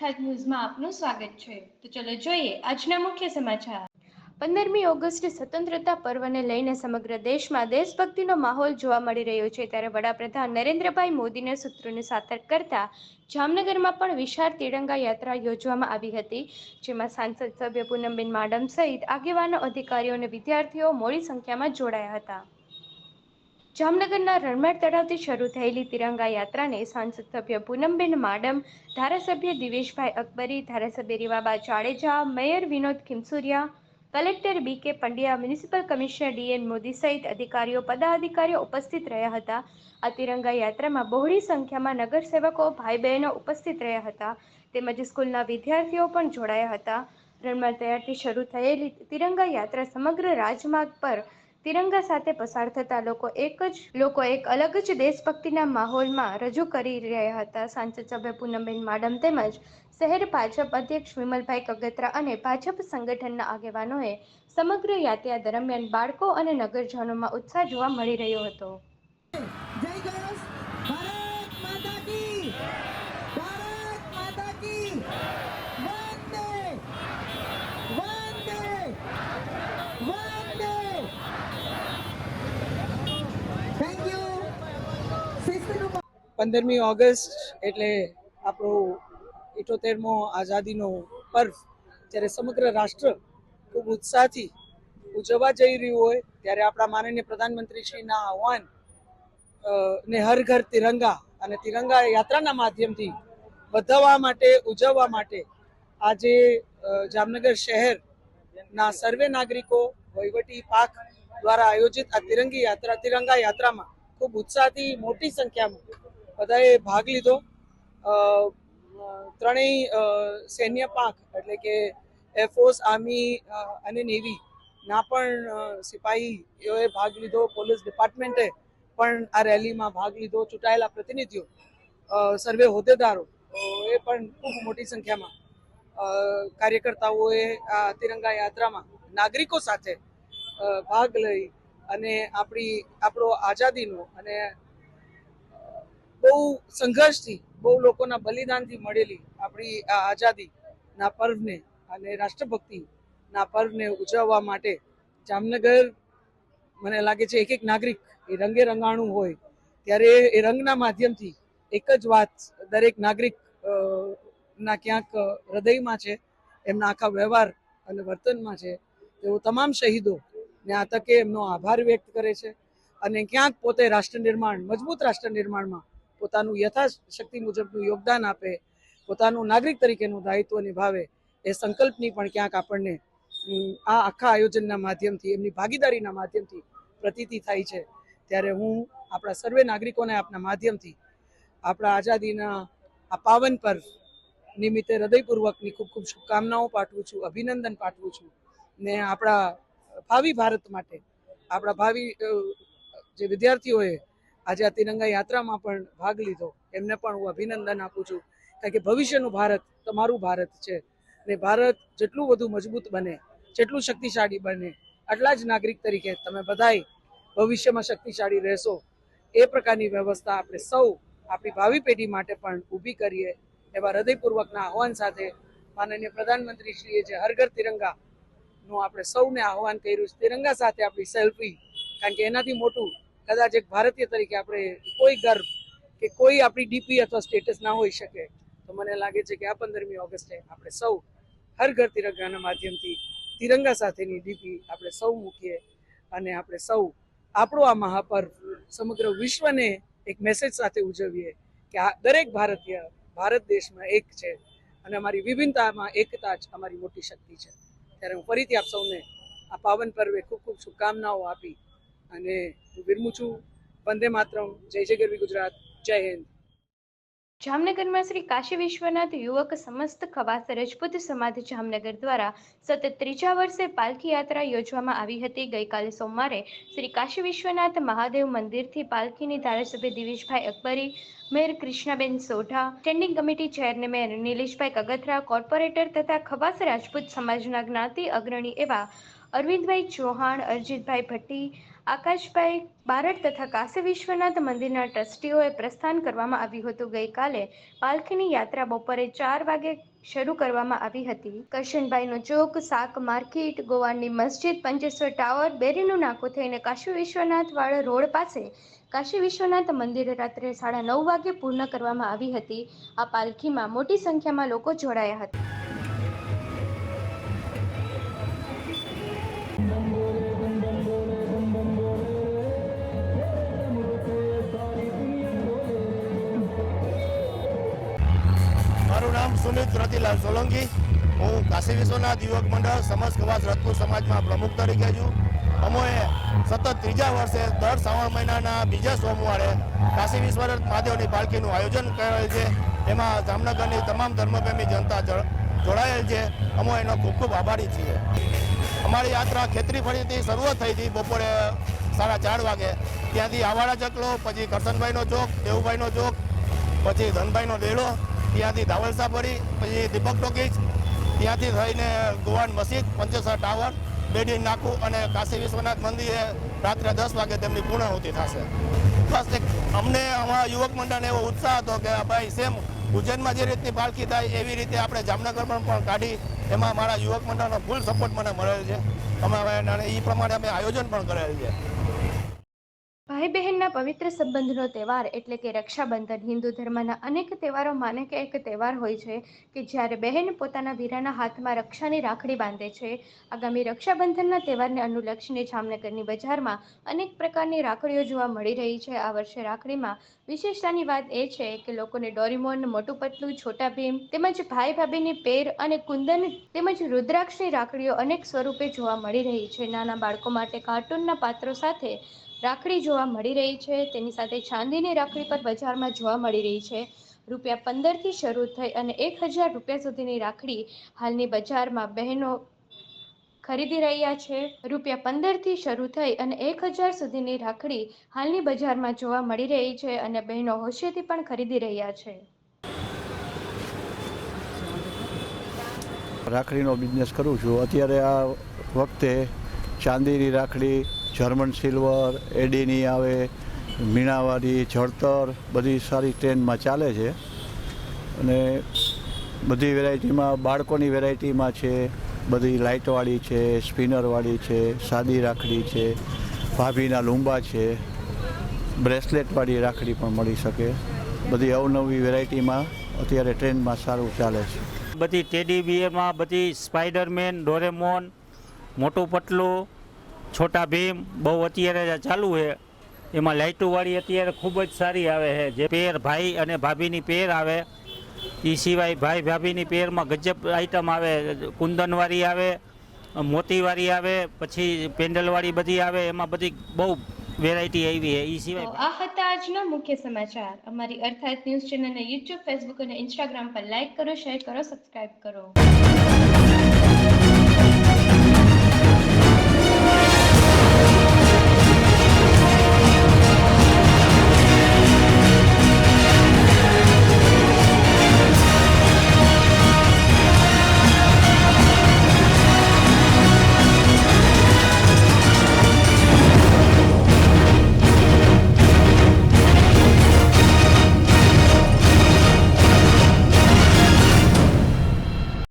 ગુજરાત ન્યૂઝમાં આપનું સ્વાગત છે। તો ચલો જોઈએ આજના મુખ્ય સમાચાર। 15મી ઓગસ્ટ સ્વતંત્રતા પર્વને લઈને સમગ્ર દેશમાં દેશભક્તિનો માહોલ જોવા મળી રહ્યો છે। ત્યારે વડાપ્રધાન નરેન્દ્રભાઈ મોદીના સૂત્રોને સાર્થક કરતા જામનગરમાં પણ વિશાળ તિરંગા યાત્રા યોજવામાં આવી હતી, જેમાં સાંસદ સભ્ય પૂનમબેન માડમ સહિત આગેવાનો, અધિકારીઓ અને વિદ્યાર્થીઓ મોટી સંખ્યામાં જોડાયા હતા। જામનગરના રણમેટ તળાવથી શરૂ થયેલી તિરંગા યાત્રાને સાંસદ સભ્ય પૂનમબેન માડમ, ધારાસભ્ય દિવેશભાઈ અકબરી, ધારાસભ્ય Rivaba Jadeja, mayor Vinod Khimsuriya, collector B K. Pandya, municipal commissioner D N. Modi સહિત અધિકારીઓ, પદાધિકારીઓ ઉપસ્થિત રહ્યા હતા। આ તિરંગા યાત્રામાં બહોળી સંખ્યામાં નગરસેવકો, ભાઈ બહેનો ઉપસ્થિત રહ્યા હતા, તેમજ સ્કૂલના વિદ્યાર્થીઓ પણ જોડાયા હતા। રણમેટ તળાવથી શરૂ થયેલી તિરંગા યાત્રા સમગ્ર રાજમાર્ગ પર તિરંગા સાથે પસાર થતા લોકો એક અલગ જ દેશભક્તિના માહોલમાં રજૂ કરી રહ્યા હતા। સાંસદ સભ્ય પૂનમબેન માડમ તેમજ શહેર ભાજપ અધ્યક્ષ વિમલભાઈ કગતરા અને ભાજપ સંગઠનના આગેવાનોએ સમગ્ર યાત્રા દરમિયાન બાળકો અને નગરજનોમાં ઉત્સાહ જોવા મળી રહ્યો હતો। જય ગણેશ, ભારત માતા કી, ભારત માતા કી, વંદે વંદે વંદે। Thank you. 15મી ઓગસ્ટ એટલે આપણો 78મો આઝાદીનો પર્વ જ્યારે સમગ્ર રાષ્ટ્ર ખૂબ ઉત્સાહથી ઉજવવા જઈ રહ્યું હોય ત્યારે આપણા માનનીય પ્રધાનમંત્રીશ્રીના આહ્વાન ને હર ઘર તિરંગા અને તિરંગા યાત્રાના માધ્યમથી વધાવવા માટે, ઉજવવા માટે આજે જામનગર શહેરના સર્વે નાગરિકો, વહીવટી પાંખ દ્વારા આયોજિત આ તિરંગા યાત્રામાં ખૂબ ઉત્સાહથી મોટી સંખ્યામાં બધાએ ભાગ લીધો। ત્રણેય સૈન્ય પાંખ એટલે કે એરફોર્સ, આર્મી અને નેવી ના પણ સિપાહીઓએ ભાગ લીધો, પોલીસ ડિપાર્ટમેન્ટે પણ આ રેલીમાં ભાગ લીધો, ચૂંટાયેલા પ્રતિનિધિઓ, સર્વે હોદ્દેદારો એ પણ ખૂબ મોટી સંખ્યામાં કાર્યકર્તાઓએ આ તિરંગા યાત્રામાં નાગરિકો સાથે ભાગ લઈ અને આપણો આઝાદીનો અને બહુ સંઘર્ષથી, બહુ લોકોના બલિદાનથી મળેલી આપણી આ આઝાદીના પર્વને અને રાષ્ટ્રભક્તિના પર્વને ઉજવવા માટે જામનગર, મને લાગે છે એક નાગરિક એ રંગે રંગાણું હોય ત્યારે એ રંગના માધ્યમથી એક જ વાત દરેક નાગરિક ના ક્યાંક હૃદયમાં છે, એમના આખા વ્યવહાર અને વર્તનમાં છે। તેઓ તમામ શહીદો ને આ તકે એમનો આભાર વ્યક્ત કરે છે અને ક્યાંક પોતે મજબૂત રાષ્ટ્ર નિર્માણમાં પોતાનું યથાશક્તિ મુજબનું યોગદાન આપે, પોતાનું નાગરિક તરીકેનું દાયિત્વ નિભાવે, એ સંકલ્પની પણ ક્યાંક આપણને આ આખા આયોજનના માધ્યમથી, એમની ભાગીદારીના માધ્યમથી પ્રતીતિ થાય છે। ત્યારે હું આપણા સર્વે નાગરિકોને આપના માધ્યમથી આપણા આઝાદીના આ પાવન પર્વ નિમિત્તે હૃદયપૂર્વકની ખૂબ ખૂબ શુભકામનાઓ પાઠવું છું, અભિનંદન પાઠવું છું ને આપણા ભાવિ ભારત માટે, આપણા ભાવિ જે વિદ્યાર્થીઓએ આજે આ તિરંગા યાત્રામાં પણ ભાગ લીધો એમને પણ હું અભિનંદન આપું છું, કારણ કે ભવિષ્યનું ભારત તમારું ભારત છે ને ભારત જેટલું વધુ મજબૂત બને, જેટલું શક્તિશાળી બને, આટલા જ નાગરિક તરીકે તમે બધાય ભવિષ્યમાં શક્તિશાળી રહેશો। એ પ્રકારની વ્યવસ્થા આપણે સૌ આપણી ભાવિ પેઢી માટે પણ ઊભી કરીએ એવા હૃદયપૂર્વકના આહવાન સાથે માનનીય પ્રધાનમંત્રીશ્રીએ જે હર ઘર તિરંગાનું આપણે સૌને આહવાન કર્યું છે, તિરંગા સાથે આપણી સેલ્ફી, કારણ કે એનાથી મોટું કદાચ એક ભારતીય તરીકે આપણે કોઈ ગર્વ કે કોઈ આપણી ડીપી અથવા સ્ટેટસ ના હોઈ શકે। તો મને લાગે છે કે આ 15મી ઓગસ્ટે આપણે સૌ હર ઘર તિરંગાના માધ્યમથી તિરંગા સાથેની ડીપી આપણે સૌ મૂકીએ અને આપણે સૌ આપણો આ મહાપર્વ સમગ્ર વિશ્વને એક મેસેજ સાથે ઉજવીએ કે આ દરેક ભારતીય ભારત દેશમાં એક છે અને અમારી વિભિન્નતામાં એકતા જ અમારી મોટી શક્તિ છે। ત્યારે હું ફરીથી આપ સૌને આ પાવન પર્વે ખૂબ ખૂબ શુભકામનાઓ આપી અને હું વિરમું છું। વંદે માતરમ, જય જય ગરવી ગુજરાત, જય હિન્દ। જામનગરમાં શ્રી કાશી વિશ્વનાથ યુવક સમસ્ત ખવાસ રજપૂત સમાજ જામનગર દ્વારા સતત 3જા વર્ષે પાલખી યાત્રા યોજવામાં આવી હતી। ગઈકાલે સોમવારે શ્રી કાશી વિશ્વનાથ મહાદેવ મંદિરથી પાલખીની ધારાસભ્ય Diveshbhai Akbari, mayor Krishnaben Sodha, standing committee chairman Nileshbhai Kagathara, corporator તથા ખવાસ રાજપૂત સમાજના જ્ઞાતિ અગ્રણી એવા અરવિંદભાઈ ચૌહાણ, અરજીતભાઈ ભટ્ટી, આકાશભાઈ બારડ તથા કાશી વિશ્વનાથ મંદિરના ટ્રસ્ટીઓએ પ્રસ્થાન કરવામાં આવ્યું હતું. ગઈકાલે પાલખીની યાત્રા બપોરે 4 વાગે શરૂ કરવામાં આવી હતી. કરશનભાઈનો ચોક, શાક માર્કેટ, ગોવાળની મસ્જિદ, પંચેશ્વર ટાવર, બેરીનું નાકું થઈને કાશી વિશ્વનાથ વાળા રોડ પાસે કાશી વિશ્વનાથ મંદિરે રાત્રે 9:30 વાગે પૂર્ણ કરવામાં આવી હતી. આ પાલખીમાં મોટી સંખ્યામાં લોકો જોડાયા હતા. મારું નામ સુમિત રતિલાલ સોલંકી. હું કાશી વિશ્વનાથ યુવક મંડળ સમસ્ત કવાસ રજપૂત સમાજમાં પ્રમુખ તરીકે છું. અમોએ સતત 3જા વર્ષે દર શ્રાવણ મહિનાના બીજા સોમવારે કાશી વિશ્વનાથ મહાદેવની પાલખીનું આયોજન કરેલ છે. એમાં જામનગરની તમામ ધર્મપ્રેમી જનતા જોડાયેલ છે. અમો એનો ખૂબ ખૂબ આભારી છીએ. અમારી યાત્રા ખેતરી ફળીથી શરૂઆત થઈ હતી બપોરે 4:30 વાગે. ત્યાંથી આવાડા ચકલો, પછી કરશનભાઈનો ચોક, દેવુભાઈનો ચોક, પછી ધનભાઈનો ડેડો, ત્યાંથી ધાવલસા પડી, પછી દીપક ટોકીજ, ત્યાંથી થઈને ગોવાણ મસ્જિદ, પંચેશ્વર ટાવર, બેડી નાકું અને કાશી વિશ્વનાથ મંદિરે રાત્રે 10 વાગે તેમની પૂર્ણાહુતિ થશે. બસ અમને અમારા યુવક મંડળને એવો ઉત્સાહ હતો કે ભાઈ સેમ ઉજ્જૈનમાં જે રીતની પાલખી થાય એવી રીતે આપણે જામનગરમાં પણ કાઢી. એમાં મારા યુવક મંડળનો ફૂલ સપોર્ટ મને મળેલ છે. અમે એ પ્રમાણે અમે આયોજન પણ કરેલ છે. ભાઈ બહેનના પવિત્ર સંબંધનો તહેવાર એટલે કે રક્ષાબંધન હિન્દુ ધર્મના અનેક તહેવારો માને કે એક તહેવાર હોય છે કે જ્યારે બહેન પોતાના વીરાના હાથમાં રક્ષાની રાખડી બાંધે છે. આગામી રક્ષાબંધનના તહેવારને અનુલક્ષીને જામનગરની બજારમાં અનેક પ્રકારની રાખડીઓ જોવા મળી રહી છે. આ વર્ષે રાખડીમાં વિશેષતાની વાત એ છે કે લોકોને ડોરેમોન, મોટું પતલું, છોટા ભીમ તેમજ ભાઈ ભાભીની પેર અને કુંદન તેમજ રુદ્રાક્ષની રાખડીઓ અનેક સ્વરૂપે જોવા મળી રહી છે. નાના બાળકો માટે કાર્ટૂનના પાત્રો સાથે રાખડી જોવા મળી રહી છે. તેની સાથે ચાંદીની રાખડી પર બજારમાં જોવા મળી રહી છે. ₹15થી શરૂ થઈ અને ₹1000 સુધીની રાખડી હાલની બજારમાં બહેનો ખરીદી રહ્યા છે. ₹15થી શરૂ થઈ અને 1000 સુધીની રાખડી હાલની બજારમાં જોવા મળી રહી છે અને બહેનો હોશિયારથી પણ ખરીદી રહ્યા છે. રાખડીનો બિઝનેસ કરું છું. અત્યારે આ વખતે ચાંદીની રાખડી, જર્મન સિલ્વર, એડીની આવે, મીણાવાળી, જળતર બધી સારી ટ્રેન્ડમાં ચાલે છે. અને બધી વેરાયટીમાં બાળકોની વેરાયટીમાં છે, બધી લાઇટવાળી છે, સ્પિનરવાળી છે, સાદી રાખડી છે, ભાભીના લુંબા છે, બ્રેસલેટવાળી રાખડી પણ મળી શકે. બધી અવનવી વેરાયટીમાં અત્યારે ટ્રેન્ડમાં સારું ચાલે છે. બધી ટેડી બિયરમાં બધી સ્પાઈડરમેન, ડોરેમોન, મોટું પતલું, છોટા ભીમ બહુ અત્યારે ચાલુ છે. એમાં લાઇટોવાળી અત્યારે ખૂબ જ સારી આવે છે. જે પેર ભાઈ અને ભાભીની પેર આવે, એ સિવાય ભાઈ ભાભીની પેરમાં ગજબ આઈટમ આવે. કુંદનવાળી આવે, મોતીવાળી આવે, પછી પેન્ડલવાળી બધી આવે. એમાં બધી બહુ વેરાયટી આવી છે. એ સિવાય આ હતા આજના મુખ્ય સમાચાર. અમારી અર્થાત ન્યૂઝ ચેનલને YouTube, Facebook અને Instagram પર લાઇક કરો, શેર કરો, સબસ્ક્રાઇબ કરો.